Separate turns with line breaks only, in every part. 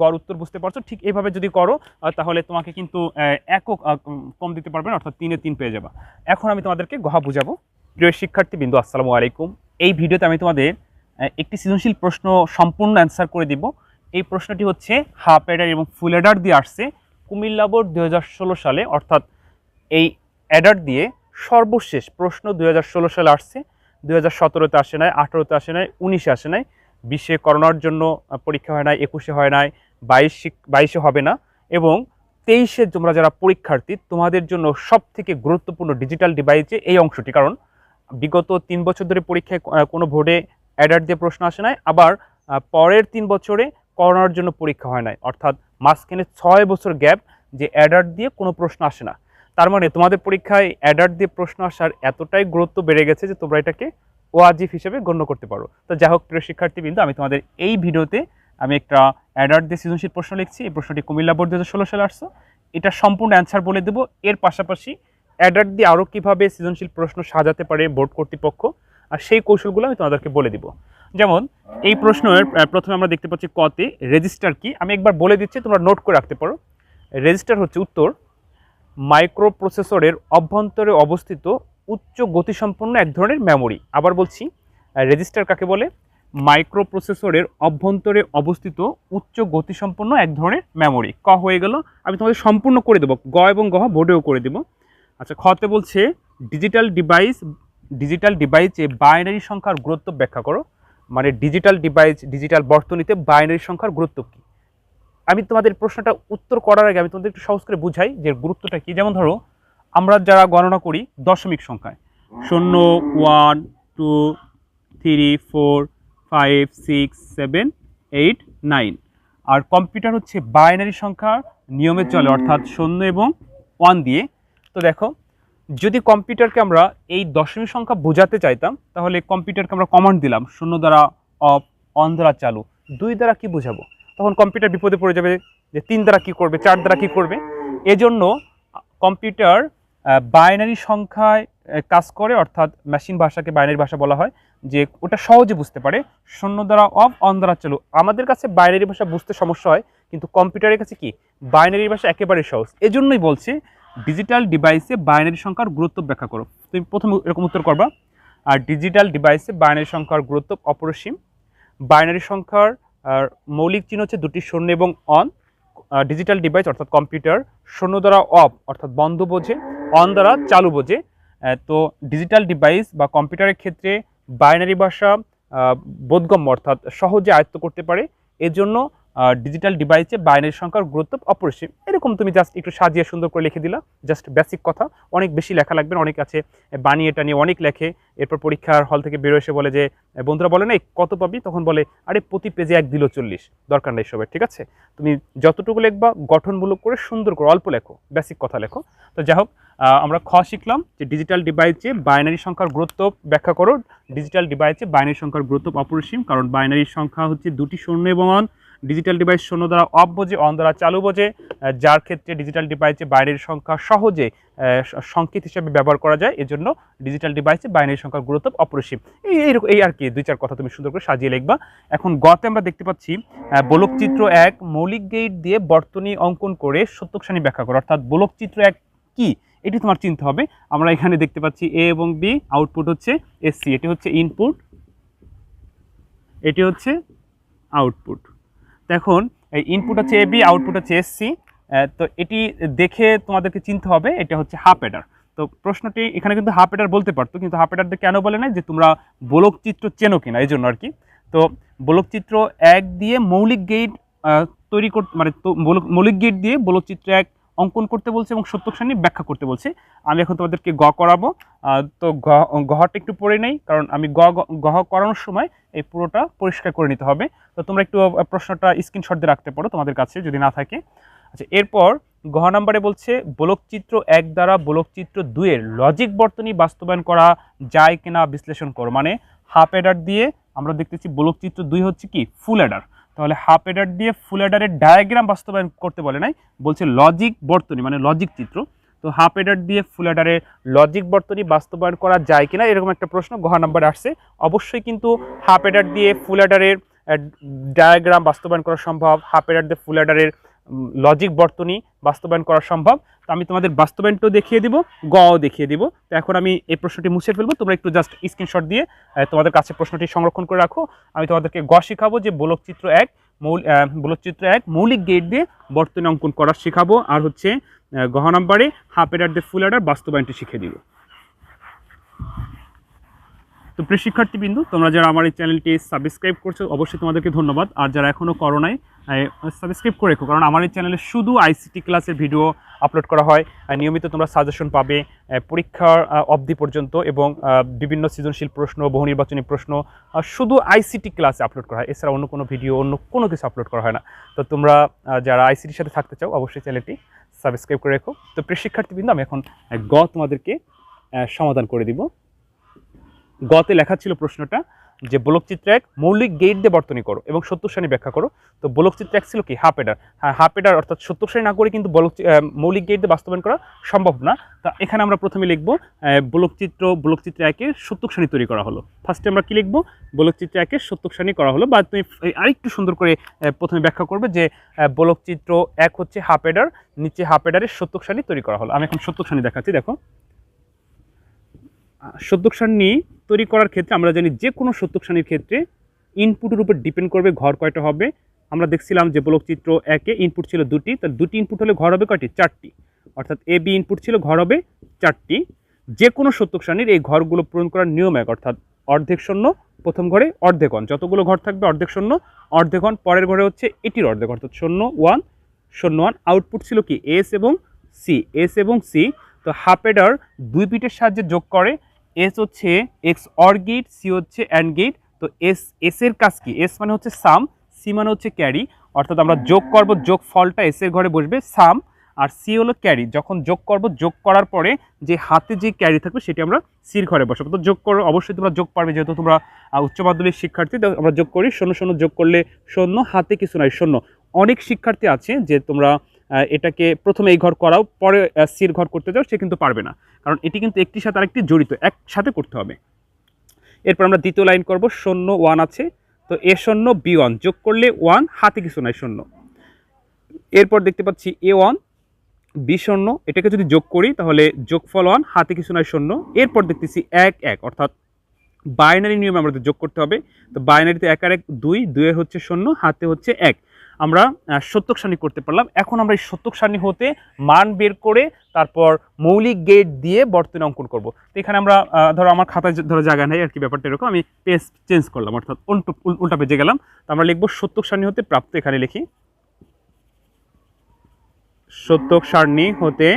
গড় উত্তর বুঝতে পারছো। ঠিক এইভাবে যদি করো তাহলে তোমাকে কিন্তু একক কম দিতে পারবে না, অর্থাৎ 3-এ 3 পেয়ে যাবা। এখন আমি তোমাদেরকে গহা বুঝাবো। প্রিয় শিক্ষার্থীবৃন্দ, আসসালামু আলাইকুম। এই ভিডিওতে আমি তোমাদের একটি সৃজনশীল প্রশ্ন সম্পূর্ণ অ্যান্সার করে দিব। এই প্রশ্নটি হচ্ছে হাফ অ্যাডার এবং ফুল অ্যাডার দিয়ে আসছে কুমিল্লা বোর্ড 2016 সালে, অর্থাৎ এই অ্যাডার দিয়ে সর্বশেষ প্রশ্ন 2016 সালে আসছে। 2017-তে আসে নাই, 18-তে আসে নাই, 19-এ আসে নাই, 20-এ করোনার জন্য পরীক্ষা হয় নাই, 21-এ হয় নাই, 22-এ হবে না, এবং 23-এ তোমরা যারা পরীক্ষার্থী তোমাদের জন্য সব থেকে গুরুত্বপূর্ণ ডিজিটাল ডিভাইসে এই অংশটি। কারণ বিগত 3 বছর ধরে পরীক্ষায় কোনো বোর্ডে অ্যাডার দিয়ে প্রশ্ন আসে নাই, আবার পরের 3 বছরে করোনার জন্য পরীক্ষা হয় নাই, অর্থাৎ মাঝখানে 6 বছর গ্যাপ যে অ্যাডার দিয়ে কোনো প্রশ্ন আসে না। তার মানে তোমাদের পরীক্ষায় অ্যাডার দিয়ে প্রশ্ন আসার এতটাই গুরুত্ব বেড়ে গেছে যে তোমরা এটাকে ওয়াজিব হিসেবে গণ্য করতে পারো। তো যাই হোক প্রিয় শিক্ষার্থীবৃন্দ, আমি তোমাদের এই ভিডিওতে আমি একটা অ্যাডার দিয়ে সৃজনশীল প্রশ্ন লিখছি। এই প্রশ্নটি কুমিল্লা বোর্ড 2016 সালে আসছে। এটা সম্পূর্ণ অ্যান্সার বলে দেবো। এর পাশাপাশি অ্যাডার দিয়ে আরও কীভাবে সৃজনশীল প্রশ্ন সাজাতে পারে বোর্ড কর্তৃপক্ষ, আর সেই কৌশলগুলো আমি তোমাদেরকে বলে দিব। যেমন এই প্রশ্নের প্রথমে আমরা দেখতে পাচ্ছি কতে রেজিস্টার কি। আমি একবার বলে দিচ্ছি, তোমরা নোট করে রাখতে পারো। রেজিস্টার হচ্ছে উত্তর মাইক্রো প্রসেসরের অভ্যন্তরে অবস্থিত উচ্চ গতিসম্পন্ন এক ধরনের মেমোরি। আবার বলছি, রেজিস্টার কাকে বলে? মাইক্রো প্রসেসরের অভ্যন্তরে অবস্থিত উচ্চ গতিসম্পন্ন এক ধরনের মেমোরি। ক হয়ে গেল, আমি তোমাদের সম্পূর্ণ করে দেবো, গ এবং গহ বোর্ডেও করে দেবো। আচ্ছা, খতে বলছে ডিজিটাল ডিভাইসে বাইনারি সংখ্যার গুরুত্ব ব্যাখ্যা করো। মানে ডিজিটাল ডিভাইস, ডিজিটাল বর্তনীতে বাইনারি সংখ্যার গুরুত্ব কী। আমি তোমাদের প্রশ্নটা উত্তর করার আগে আমি তোমাদের একটু সহজ করে বুঝাই যে গুরুত্বটা কী। যেমন ধরো, আমরা যারা গণনা করি দশমিক সংখ্যায় 0, 1, 2, 3, 4, 5, 6, 7, 8, 9, আর কম্পিউটার হচ্ছে বাইনারি সংখ্যার নিয়মে চলে, অর্থাৎ 0 এবং 1 দিয়ে। তো দেখো, যদি কম্পিউটারকে আমরা এই দশমিক সংখ্যা বোঝাতে চাইতাম, তাহলে কম্পিউটারকে আমরা কমান্ড দিলাম 0 দ্বারা অফ, 1 দ্বারা চালু, 2 দ্বারা কি বোঝাবো? তখন কম্পিউটার বিপদে পড়ে যাবে যে 3 দ্বারা কি করবে, 4 দ্বারা কি করবে। এজন্য কম্পিউটার বাইনারি সংখ্যায় কাজ করে, অর্থাৎ মেশিন ভাষাকে বাইনারি ভাষা বলা হয়, যে ওটা সহজে বুঝতে পারে। 0 দ্বারা অফ, 1 দ্বারা চালু। আমাদের কাছে বাইনারি ভাষা বুঝতে সমস্যা হয়, কিন্তু কম্পিউটারের কাছে কি বাইনারি ভাষা একেবারে সহজ। এজন্যই বলছি ডিজিটাল ডিভাইসে বাইনারি সংখ্যার গুরুত্ব ব্যাখ্যা করো। তুমি প্রথমে এরকম উত্তর করবা। আর ডিজিটাল ডিভাইসে বাইনারি সংখ্যার গুরুত্ব অপরিসীম। বাইনারি সংখ্যার মৌলিক চিহ্ন হচ্ছে দুটি 0 এবং 1। ডিজিটাল ডিভাইস অর্থাৎ কম্পিউটার 0 দ্বারা অফ অর্থাৎ বন্ধ বোঝে, 1 দ্বারা চালু বোঝে। তো ডিজিটাল ডিভাইস বা কম্পিউটারের ক্ষেত্রে বাইনারি ভাষা বোধগম্য, অর্থাৎ সহজে আয়ত্ত করতে পারে। এজন্য ডিজিটাল ডিভাইসে বাইনারি সংখ্যার গুরুত্ব অপরিসীম। এরকম তুমি জাস্ট একটু সাজিয়ে সুন্দর করে লিখে দিলা, জাস্ট বেসিক কথা। অনেক বেশি লেখা লাগবে না, অনেক আছে বানিয়ে এটা নিয়ে অনেক লেখে। এরপর পরীক্ষার হল থেকে বেরো এসে বলে যে বন্ধুরা বলে না কত পাবি, তখন বলে আরে প্রতি পেজে 1 দিল 40। দরকার নেই সবের, ঠিক আছে? তুমি যতটুকু লিখবা গঠনমূলক করে সুন্দর করে অল্প লেখো, বেসিক কথা লেখো। তো যাই হোক, আমরা খ শিখলাম যে ডিজিটাল ডিভাইসে বাইনারি সংখ্যার গুরুত্ব ব্যাখ্যা করো। ডিজিটাল ডিভাইসে বাইনারি সংখ্যার গুরুত্ব অপরিসীম, কারণ বাইনারি সংখ্যা হচ্ছে দুটি 0 এবং 1। ডিজিটাল ডিভাইস 0 দ্বারা অফ বোঝে, 1 দ্বারা চালু বোঝে, যার ক্ষেত্রে ডিজিটাল ডিভাইসে বাইনারি সংখ্যা সহজে সংকেত হিসেবে ব্যবহার করা যায়। এজন্য ডিজিটাল ডিভাইসে বাইনারি সংখ্যার গুরুত্ব অপরিসীম। এই আর কি 2-4 কথা তুমি সুন্দর করে সাজিয়ে লিখবা। এখন গতে আমরা দেখতে পাচ্ছি বলকচিত্র 1 মৌলিক গেট দিয়ে বর্তনী অঙ্কন করে সত্যক সারণী ব্যাখ্যা করো। অর্থাৎ বলকচিত্র 1 কি এটি তোমার চিনতে হবে। আমরা এখানে দেখতে পাচ্ছি এ এবং বি, আউটপুট হচ্ছে এসসি। এটি হচ্ছে ইনপুট, এটি হচ্ছে আউটপুট। এখন এই ইনপুট হচ্ছে এবি, আউটপুট হচ্ছে এসসি। তো এটি দেখে তোমাদেরকে চিনতে হবে এটা হচ্ছে হাফ অ্যাডার। তো প্রশ্নটি এখানে কিন্তু হাফ অ্যাডার বলতে পারতো, কিন্তু হাফ অ্যাডার কেন বলে না, যে তোমরা বলকচিত্র চেনো কিনা, এই জন্য আর কি। তো বলকচিত্র 1 দিয়ে মৌলিক গেট তৈরি করতে, মানে মৌলিক গেট দিয়ে বলকচিত্র 1 অঙ্কন করতে বলছে এবং সত্যক সারণী ব্যাখ্যা করতে বলছে। আমি এখন তোমাদেরকে গ করাবো। তো গহটা একটু পড়ে নেই, কারণ আমি গহ করানোর সময় এই পুরোটা পরিষ্কার করে নিতে হবে। তো তোমরা একটু প্রশ্নটা স্ক্রিনশট দিয়ে রাখতে পারো তোমাদের কাছে যদি না থাকে। আচ্ছা, এরপর ঘ নাম্বারে বলছে বলকচিত্র 1 দ্বারা বলকচিত্র 2 এর লজিক বর্তনী বাস্তবায়ন করা যায় কিনা বিশ্লেষণ করো। মানে হাফ অ্যাডার দিয়ে আমরা দেখতেছি বলকচিত্র 2 হচ্ছে কি ফুল অ্যাডার, তাহলে হাফ অ্যাডার দিয়ে ফুল অ্যাডারের ডায়াগ্রাম বাস্তবায়ন করতে বলে নাই, বলছে লজিক বর্তনী মানে লজিক চিত্র। তো হাফ অ্যাডার দিয়ে ফুল অ্যাডারের লজিক বর্তনী বাস্তবায়ন করা যায় কিনা এরকম একটা প্রশ্ন ঘ নাম্বারে আসছে। অবশ্যই কিন্তু হাফ অ্যাডার দিয়ে ফুল অ্যাডারের ডায়াগ্রাম বাস্তবায়ন করা সম্ভব, হাফ অ্যাডার দিয়ে ফুল অ্যাডারের লজিক বর্তনী বাস্তবায়ন করা সম্ভব। তো আমি তোমাদের বাস্তবায়নটাও দেখিয়ে দিব, গও দেখিয়ে দিব। তো এখন আমি এই প্রশ্নটি মুছে ফেলবো, তোমরা একটু জাস্ট স্ক্রিনশট দিয়ে তোমাদের কাছে প্রশ্নটি সংরক্ষণ করে রাখো। আমি তোমাদেরকে গ শেখাবো যে বলকচিত্র এক মৌলিক গেট দিয়ে বর্তনী অঙ্কন করা শেখাবো, আর হচ্ছে গ নাম্বারে হাফ অ্যাডার দিয়ে ফুল অ্যাডার বাস্তবায়নটি শিখিয়ে দিব। তো প্রিয় শিক্ষার্থীবৃন্দু, তোমরা যারা আমার এই চ্যানেলটি সাবস্ক্রাইব করছো অবশ্যই তোমাদেরকে ধন্যবাদ, আর যারা এখনও করো নাই সাবস্ক্রাইব করে রেখো, কারণ আমার এই চ্যানেলে শুধু আইসিটি ক্লাসের ভিডিও আপলোড করা হয়। নিয়মিত তোমরা সাজেশন পাবে পরীক্ষার অবধি পর্যন্ত, এবং বিভিন্ন সৃজনশীল প্রশ্ন, বহু নির্বাচনী প্রশ্ন শুধু আইসিটি ক্লাসে আপলোড করা হয়, এছাড়া অন্য কোনো ভিডিও, অন্য কোনো কিছু আপলোড করা হয় না। তো তোমরা যারা আইসিটির সাথে থাকতে চাও অবশ্যই চ্যানেলটি সাবস্ক্রাইব করে রেখো। তো প্রিয় শিক্ষার্থীবৃন্দু, আমি এখন গ তোমাদেরকে সমাধান করে দিব। গতে লেখা ছিল প্রশ্নটা যে বলকচিত্র এক মৌলিক গেট দিয়ে বর্তনী করো এবং সত্য সারণী ব্যাখ্যা করো। তো বলকচিত্র এক ছিল কি হাফ অ্যাডার। হ্যাঁ, হাফ অ্যাডার অর্থাৎ সত্য সারণী না করে কিন্তু মৌলিক গেট দিয়ে বাস্তবায়ন করা সম্ভব না। তা এখানে আমরা প্রথমে লিখবো বলকচিত্র একের সত্য সারণী তৈরি করা হলো। ফার্স্টে আমরা কি লিখবো, বলকচিত্র একের সত্য সারণী করা হলো, বা তুমি আরেকটু সুন্দর করে প্রথমে ব্যাখ্যা করবে যে বলকচিত্র এক হচ্ছে হাফ অ্যাডার, নিচে হাফ অ্যাডারের সত্য সারণী তৈরি করা হলো। আমি এখন সত্য সারণী দেখাচ্ছি, দেখো। সত্যক সারণী তৈরি করার ক্ষেত্রে আমরা জানি যে কোনো সত্যক সারণীর ক্ষেত্রে ইনপুটের উপর ডিপেন্ড করবে ঘর কয়টা হবে। আমরা দেখছিলাম যে বলকচিত্র একে ইনপুট ছিল দুটি, তার দুটি ইনপুট হলে ঘর হবে কয়টি, চারটি, অর্থাৎ এ বি ইনপুট ছিল, ঘর হবে চারটি। যে কোনো সত্যক সারণীর এই ঘরগুলো পূরণ করার নিয়ম এক, অর্থাৎ অর্ধেক শূন্য প্রথম ঘরে, অর্ধেক অন, যতগুলো ঘর থাকবে অর্ধেক শূন্য অর্ধেক অন, পরের ঘরে হচ্ছে এটির অর্ধেক, অর্থাৎ শূন্য ওয়ান শূন্য ওয়ান। আউটপুট ছিল কি এস এবং সি। তো হাফ অ্যাডার দুই বিটের সাহায্যে যোগ করে, এস হচ্ছে এক্স অর গেট, সি হচ্ছে অ্যান্ড গেট। তো এস এর কাজ কি, এস মানে হচ্ছে সাম, সি মানে হচ্ছে ক্যারি, অর্থাৎ আমরা যোগ করব, যোগ ফলটা এস এর ঘরে বসবে সাম, আর সি হলো ক্যারি। যখন যোগ করব, যোগ করার পরে যে হাতে যে ক্যারি থাকবে সেটি আমরা সির ঘরে বসাবো। তো যোগ করো, অবশ্যই তোমরা যোগ পারবে, যেহেতু তোমরা উচ্চ মাধ্যমিক শিক্ষার্থী। আমরা যোগ করি, শূন্য শূন্য যোগ করলে শূন্য, হাতে কিছু নাই শূন্য। অনেক শিক্ষার্থী আছে যে তোমরা এটাকে প্রথমে এই ঘর করাও, পরে সির ঘর করতে যাও, সে কিন্তু পারবে না, কারণ এটি কিন্তু একটির সাথে আরেকটি জড়িত, একসাথে করতে হবে। এরপর আমরা দ্বিতীয় লাইন করব, শূন্য ওয়ান আছে, তো এ শূন্য বি ওয়ান, যোগ করলে ওয়ান, হাতে কিছু নাই শূন্য। এরপর দেখতে পাচ্ছি এ ওয়ান বি শূন্য, এটাকে যদি যোগ করি তাহলে যোগফল ওয়ান, হাতে কিছু নাই শূন্য। এরপর দেখতেছি এক এক, অর্থাৎ বাইনারি নিয়মে আমাদের যোগ করতে হবে। তো বাইনারিতে এক আর এক দুই, দুইয়ের হচ্ছে শূন্য, হাতে হচ্ছে এক। আমরা সত্যক সারণী করতে পারলাম। এখন আমরা এই সত্যক সারণী হতে মান বের করে তারপর মৌলিক গেট দিয়ে বর্তনী অঙ্কন করব। তো এখানে আমরা ধরো আমার খাতায় ধরো জায়গা নেই আর কি, ব্যাপারটা এরকম, আমি পেজ চেঞ্জ করলাম, অর্থাৎ উল্টা পেজে গেলাম। তো আমরা লিখবো সত্যক সারণী হতে প্রাপ্ত, এখানে লিখি সত্যক সারণী হতে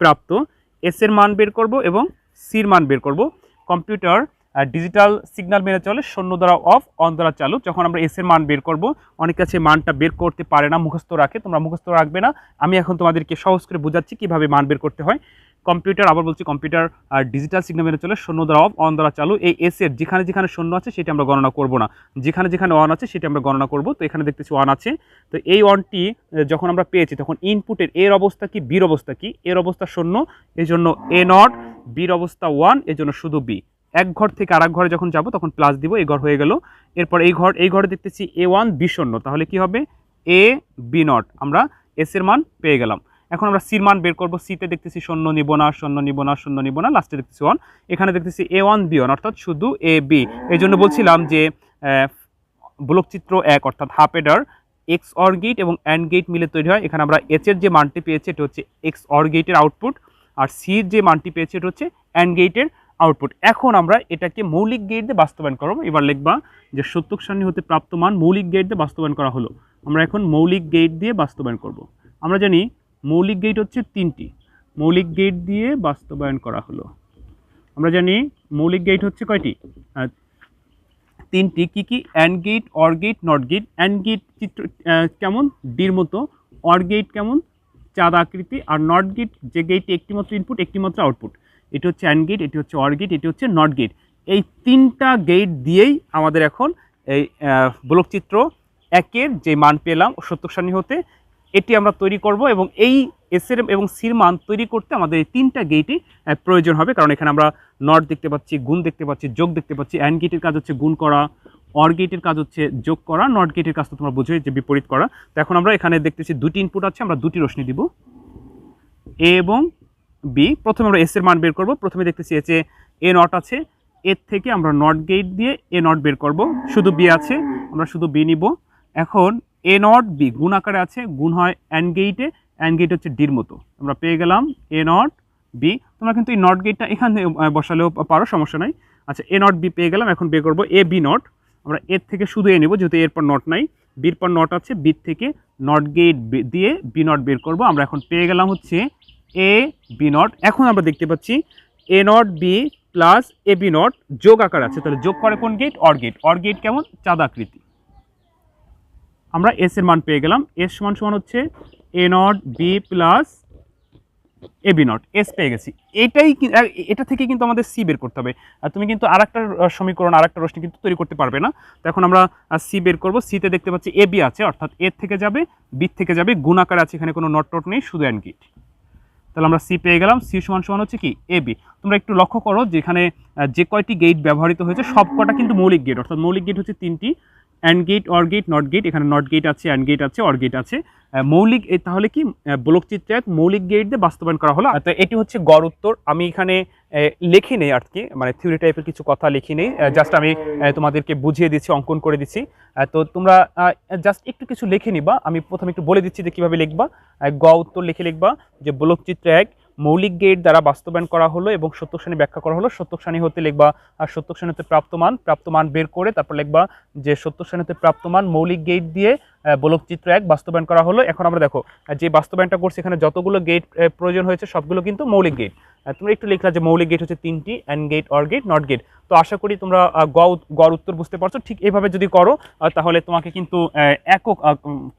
প্রাপ্ত এস এর মান বের করব এবং সির মান বের করব। কম্পিউটার ডিজিটাল সিগন্যাল মেনে চলে, শূন্য দ্বারা অফ, অন দ্বারা চালু। যখন আমরা এস এর মান বের করব, অনেক কাছে মানটা বের করতে পারে না, মুখস্থ রাখে, তোমরা মুখস্থ রাখবে না। আমি এখন তোমাদেরকে সহজ করে বোঝাচ্ছি কিভাবে মান বের করতে হয়। কম্পিউটার, আবার বলছি, কম্পিউটার ডিজিটাল সিগন্যাল মেনে চলে, শূন্য দ্বারা অফ, অন দ্বারা চালু। এই এস এর যেখানে যেখানে শূন্য আছে সেটি আমরা গণনা করব না, যেখানে যেখানে ওয়ান আছে সেটি আমরা গণনা করব। তো এখানে দেখতেছি ওয়ান আছে, তো এই ওয়ানটি যখন আমরা পেয়েছি তখন ইনপুটের এর অবস্থা কি, বির অবস্থা কি, এর অবস্থা শূন্য, এই জন্য এ নট, বির অবস্থা ওয়ান, এই জন্য শুধু বি। এক ঘর থেকে আরেক ঘরে যখন যাব তখন প্লাস দিব, এই ঘর হয়ে গেল। এরপর এই ঘরে দেখতেছি এ ওয়ান বি শূন্য, তাহলে কি হবে এ বি নট, আমরা এস এর মান পেয়ে গেলাম। এখন আমরা সির মান বের করবো। সিতে দেখতেছি শূন্য নিব না, শূন্য নিব না, শূন্য নিব না, লাস্টে দেখতেছি ওয়ান। এখানে দেখতেছি এ ওয়ান বি ওয়ান, অর্থাৎ শুধু এ বি। এই জন্য বলছিলাম যে বলকচিত্র এক অর্থাৎ half adder XOR gate এবং অ্যান্ড গেট মিলে তৈরি হয়। এখানে আমরা এইচ এর যে মানটি পেয়েছি এটা হচ্ছে এক্স অর গেটের আউটপুট, আর সির যে মানটি পেয়েছি এটা হচ্ছে অ্যান্ড গেটের আউটপুট। এখন আমরা এটাকে মৌলিক গেট দিয়ে বাস্তবায়ন করবো। এবার লিখবা যে সত্যক সারণী হতে প্রাপ্ত মান মৌলিক গেট দিয়ে বাস্তবায়ন করা হলো। আমরা এখন মৌলিক গেট দিয়ে বাস্তবায়ন করব। আমরা জানি মৌলিক গেট হচ্ছে তিনটি, মৌলিক গেট দিয়ে বাস্তবায়ন করা হলো। আমরা জানি মৌলিক গেট হচ্ছে কয়টি, তিনটি। কি কি, and gate, or gate, not gate. And gate চিত্র কেমন, ডির মতো, অর গেট কেমন, চাঁদ আকৃতি, আর নট গেট যে গেটটি একটি মাত্র ইনপুট একটি মাত্র আউটপুট। এটি হচ্ছে অ্যান্ড গেট, এটি হচ্ছে অর গেট, এটি হচ্ছে নট গেট। এই তিনটা গেট দিয়েই আমাদের এখন এই বলকচিত্র একের যে মান পেলাম সত্যক সারণী হতে, এটি আমরা তৈরি করব এবং এই এস এর এবং সির মান তৈরি করতে আমাদের এই তিনটা গেটই প্রয়োজন হবে, কারণ এখানে আমরা নট দেখতে পাচ্ছি, গুণ দেখতে পাচ্ছি, যোগ দেখতে পাচ্ছি। অ্যান্ড গেটের কাজ হচ্ছে গুণ করা, অর গেটের কাজ হচ্ছে যোগ করা, নট গেটের কাজ তো তোমরা বুঝোই যে বিপরীত করা। তো এখন আমরা এখানে দেখতেছি দুটি ইনপুট আছে, আমরা দুটি রশ্মি দিব, এ এবং বি। প্রথমে আমরা এস এর মান বের করব। প্রথমে দেখতেছি এ নট আছে, এর থেকে আমরা নট গেট দিয়ে এ নট বের করব। শুধু বি আছে, আমরা শুধু বি নিব। এখন এ নট বি গুণ আকারে আছে, গুণ হয় অ্যান্ড গেটে, অ্যান্ড গেট হচ্ছে ডির মতো। আমরা পেয়ে গেলাম এ নট বি। তোমরা কিন্তু এই নট গেটটা এখানে বসালেও পারো, সমস্যা নাই। আচ্ছা, এ নট বি পেয়ে গেলাম। এখন বের করবো এ বি নট। আমরা এর থেকে শুধু এ নেব, যেহেতু এর পর নট নাই, বির পর নট আছে, বির থেকে নট গেট দিয়ে বি নট বের করবো। আমরা এখন পেয়ে গেলাম হচ্ছে এ বি নট। এখন আমরা দেখতে পাচ্ছি A not B plus A B not যোগ আকার আছে, তাহলে যোগ করে কোন gate? Or gate. Or gate কেমন? চাঁদ আকৃতি। আমরা এস এর মান পেয়ে গেলাম, এস সমান সমান হচ্ছে A not B plus A B not. S পেয়ে গেছি। এটা থেকে কিন্তু আমাদের সি বের করতে হবে। আর তুমি কিন্তু আরেকটা সমীকরণ, আরেকটা রশ্মি কিন্তু তৈরি করতে পারবে না। তো এখন আমরা সি বের করবো। সিতে দেখতে পাচ্ছি এ বি আছে, অর্থাৎ এর থেকে যাবে, বির থেকে যাবে, গুণ আকার আছে, এখানে কোনো নট টট নেই, শুধু অ্যান্ড গেট। তাহলে আমরা সি পেয়ে গেলাম। সি সমান সমান হচ্ছে কি? A B. তোমরা একটু লক্ষ্য করো যে এখানে যে কয়টি গেট ব্যবহৃত হয়েছে সব কটা কিন্তু মৌলিক গেট, অর্থাৎ মৌলিক গেট হচ্ছে তিনটি, and gate, or gate, not gate. এখানে নট গেট আছে, অ্যান্ড গেট আছে, অর গেট আছে। মৌলিক, তাহলে কি বলকচিত্রে মৌলিক গেট দিয়ে বাস্তবায়ন করা হলো। তো এটি হচ্ছে গড় উত্তর। আমি এখানে লিখি নেই আর কি, মানে থিওরি টাইপের কিছু কথা লিখি নেই, জাস্ট আমি তোমাদেরকে বুঝিয়ে দিচ্ছি, অঙ্কন করে দিচ্ছি। তো তোমরা জাস্ট একটু কিছু লিখে নিবা। আমি প্রথমে একটু বলে দিচ্ছি যে কীভাবে লিখবা। গ উত্তর লিখবা যে বলকচিত্র 1 মৌলিক গেট দ্বারা বাস্তবায়ন করা হলো এবং সত্যক সারণী ব্যাখ্যা করা হলো। সত্যক সারণী হতে লিখবা আর সত্যক সারণী হতে প্রাপ্তমান বের করে তারপর লিখবা যে সত্যক সারণী হতে প্রাপ্তমান মৌলিক গেট দিয়ে বলকচিত্র 1 বাস্তবায়ন করা হলো। এখন আমরা দেখো যে বাস্তবায়নটা করছি, এখানে যতগুলো গেট প্রয়োজন হয়েছে সবগুলো কিন্তু মৌলিক গেট। তোমরা একটু লিখলা যে মৌলিক গেট হচ্ছে তিনটি, and gate, or gate, not gate. তো আশা করি তোমরা গড় উত্তর বুঝতে পারছো। ঠিক এইভাবে যদি করো তাহলে তোমাকে কিন্তু একক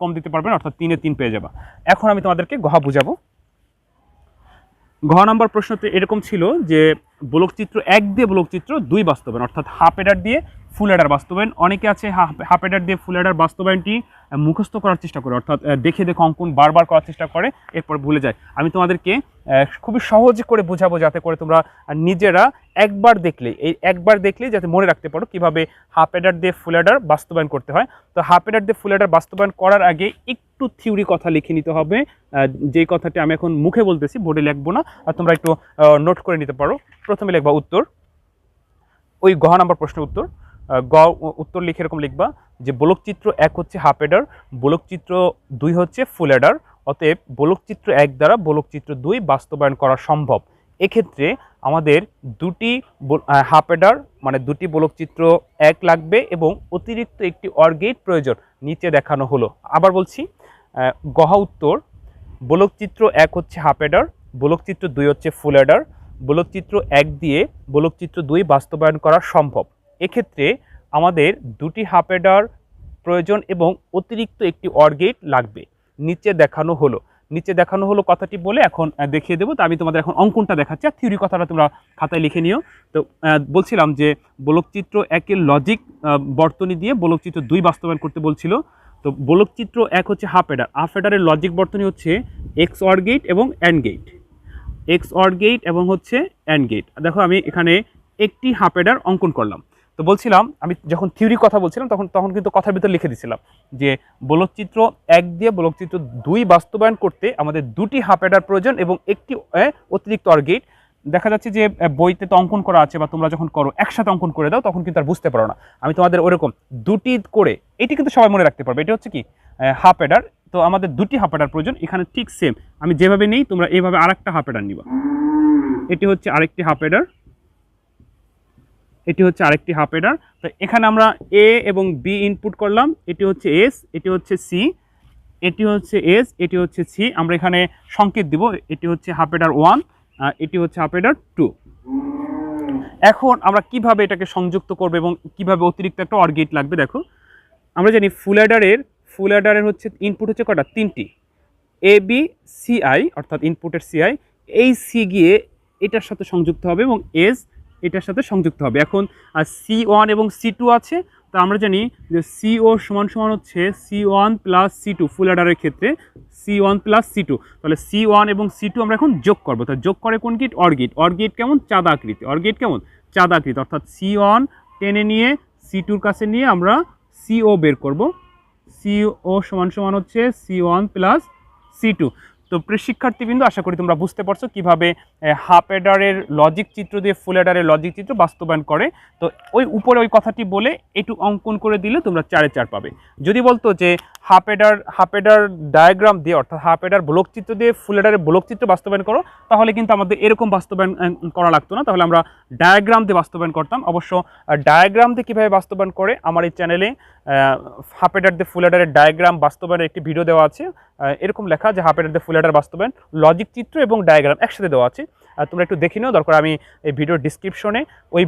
কম দিতে পারবে না, অর্থাৎ 3 এ 3 পেয়ে যাবা। এখন আমি তোমাদেরকে ঘ বুঝাবো। ঘ নাম্বার প্রশ্নতে এরকম ছিল যে বলকচিত্র 1 দিয়ে বলকচিত্র 2 বাস্তবায়ন, অর্থাৎ হাফ এডার দিয়ে ফুল এডার বাস্তবায়ন। অনেকে আছে হাফ এডার দিয়ে ফুল এডার বাস্তবায়নটি মুখস্থ করার চেষ্টা করে, অর্থাৎ দেখে দেখে অঙ্কন বারবার করার চেষ্টা করে, এরপর ভুলে যায়। আমি তোমাদেরকে খুবই সহজ করে বোঝাবো, যাতে করে তোমরা নিজেরা একবার দেখলেই যাতে মনে রাখতে পারো কিভাবে হাফ এডার দিয়ে ফুল এডার বাস্তবায়ন করতে হয়। তো হাফ এডার দিয়ে ফুল এডার বাস্তবায়ন করার আগে একটু থিওরি কথা লিখে নিতে হবে, যেই কথাটি আমি এখন মুখে বলতেছি, বোর্ডে লিখবো না, আর তোমরা একটু নোট করে নিতে পারো। প্রথমে লিখবা উত্তর, ওই ঘ নাম্বার প্রশ্নের উত্তর। উত্তর লিখে এরকম লিখবা যে বলকচিত্র 1 হচ্ছে হাফ এডার, বলকচিত্র 2 হচ্ছে ফুল এডার, অতএব বলকচিত্র 1 দ্বারা বলকচিত্র 2 বাস্তবায়ন করা সম্ভব। এক্ষেত্রে আমাদের দুটি হাফ এডার মানে দুটি বলকচিত্র 1 লাগবে এবং অতিরিক্ত একটি অর গেট প্রয়োজন, নিচে দেখানো হলো। আবার বলছি, গ উত্তর, বলকচিত্র 1 হচ্ছে হাফ এডার, বলকচিত্র 2 হচ্ছে ফুল এডার, বলকচিত্র 1 দিয়ে বলকচিত্র 2 বাস্তবায়ন করা সম্ভব। এক্ষেত্রে আমাদের দুটি হাফ এডার প্রয়োজন এবং অতিরিক্ত একটি অর গেট লাগবে, নিচে দেখানো হলো কথাটি বলে এখন দেখিয়ে দেবো। তো আমি তোমাদের এখন অঙ্কনটা দেখাচ্ছি, আর থিওরি কথাটা তোমরা খাতায় লিখে নিও। তো বলছিলাম যে বলকচিত্র 1-এর লজিক বর্তনী দিয়ে বলকচিত্র 2 বাস্তবায়ন করতে বলছিল। তো বলকচিত্র 1 হচ্ছে হাফ এডারের লজিক বর্তনী হচ্ছে এক্স অর গেট এবং and gate, XOR gate এবং হচ্ছে অ্যান্ড গেট। দেখো আমি এখানে একটি হাফ এডার অঙ্কন করলাম। তো বলছিলাম, আমি যখন থিওরি কথা বলছিলাম তখন কিন্তু কথার ভিতর লিখে দিছিলাম যে বলকচিত্র 1 দিয়ে বলকচিত্র 2 বাস্তবায়ন করতে আমাদের দুটি হাফ এডার প্রয়োজন এবং একটি অতিরিক্ত অর গেট। দেখা যাচ্ছে যে বইতে তো অঙ্কন করা আছে, বা তোমরা যখন করো একসাথে অঙ্কন করে দাও তখন কিন্তু আর বুঝতে পারো না। আমি তোমাদের ওরকম দুটি করে, এটি কিন্তু সবাই মনে রাখতে পারবে, এটি হচ্ছে কি হাফ এডার। তো আমাদের দুটি হাফ এডার প্রয়োজন, এখানে ঠিক সেম আমি যেভাবে নেই তোমরা এইভাবে আরেকটা হাফ এডার নিবা। এটি হচ্ছে আরেকটি হাফ এডার, এটি হচ্ছে আরেকটি হাফ এডার। তো এখানে আমরা এ এবং বি ইনপুট করলাম, এটি হচ্ছে এস, এটি হচ্ছে সি, এটি হচ্ছে এস, এটি হচ্ছে সি। আমরা এখানে সংকেত দিব, এটি হচ্ছে হাফ এডার 1, এটি হচ্ছে হাফ এডার 2। এখন আমরা কিভাবে এটাকে সংযুক্ত করব এবং কিভাবে অতিরিক্ত একটা অর গেট লাগবে। দেখো আমরা জানি ফুল এডারের হচ্ছে ইনপুট হচ্ছে কটা? 3টি, এ বি সি আই, অর্থাৎ ইনপুটের সি আই, এই সি গিয়ে এটার সাথে সংযুক্ত হবে এবং এস এটার সাথে সংযুক্ত হবে। এখন C1 এবং C2 আছে, তো আমরা জানি যে CO সমান সমান হচ্ছে C1 প্লাস C2 ফুল অ্যাডারের ক্ষেত্রে C1 প্লাস C2, তাহলে C1 এবং C2 আমরা এখন যোগ করবো। তো যোগ করে কোন গিট? অর গিট। অর গিট কেমন? চাঁদা আকৃতি। অর গিট কেমন? চাঁদা আকৃতি, অর্থাৎ C1 টেনে নিয়ে C2-র কাছে নিয়ে আমরা CO বের করব। CO সমান সমান হচ্ছে C1 প্লাস C2। তো প্রিয় শিক্ষার্থীবৃন্দ, আশা করি তোমরা বুঝতে পারছো কিভাবে হাফ অ্যাডারের লজিক চিত্র দিয়ে ফুল অ্যাডারের লজিক চিত্র বাস্তবায়ন করে। তো ওই উপরে ওই কথাটি বলে একটু অঙ্কন করে দিলে তোমরা 4-এ 4 পাবে। যদি বলতো যে হাফ অ্যাডার ডায়াগ্রাম দিয়ে, অর্থাৎ হাফ অ্যাডার ব্লক চিত্র দিয়ে ফুল অ্যাডারের ব্লক চিত্র বাস্তবায়ন করো, তাহলে কিন্তু আমাদের এরকম বাস্তবায়ন করা লাগতো না, তাহলে আমরা ডায়াগ্রাম দিয়ে বাস্তবায়ন করতাম। অবশ্য ডায়াগ্রাম দিয়ে কীভাবে বাস্তবায়ন করে আমার এই চ্যানেলে হাফ অ্যাডার দিয়ে ফুল অ্যাডারের ডায়াগ্রাম বাস্তবায়নের একটি ভিডিও দেওয়া আছে। এরকম লেখা যে হাফ অ্যাডার দিয়ে ফুল অ্যাডার বাস্তবায়ন, লজিক চিত্র এবং ডায়াগ্রাম একসাথে দেওয়া আছে। তোমরা একটু দেখে নিও, দরকার আমি এই ভিডিওর ডিসক্রিপশনে ওই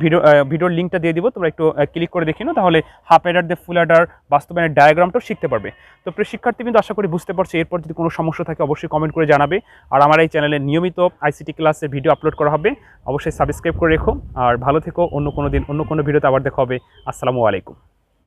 ভিডিওর লিঙ্কটা দিয়ে দিব, তোমরা একটু ক্লিক করে দেখে নিও, তাহলে হাফ অ্যাডার দিয়ে ফুল অ্যাডার বাস্তবায়নের ডায়াগ্রামটাও শিখতে পারবে। তো প্রিয় শিক্ষার্থী কিন্তু আশা করি বুঝতে পারছো। এরপর যদি কোনো সমস্যা থাকে অবশ্যই কমেন্ট করে জানাবে। আর আমার এই চ্যানেলে নিয়মিত ICT ক্লাসের ভিডিও আপলোড করা হবে, অবশ্যই সাবস্ক্রাইব করে রেখো। আর ভালো থেকো, অন্য কোনো দিন অন্য কোনো ভিডিওতে আবার দেখা হবে। আসসালামু আলাইকুম।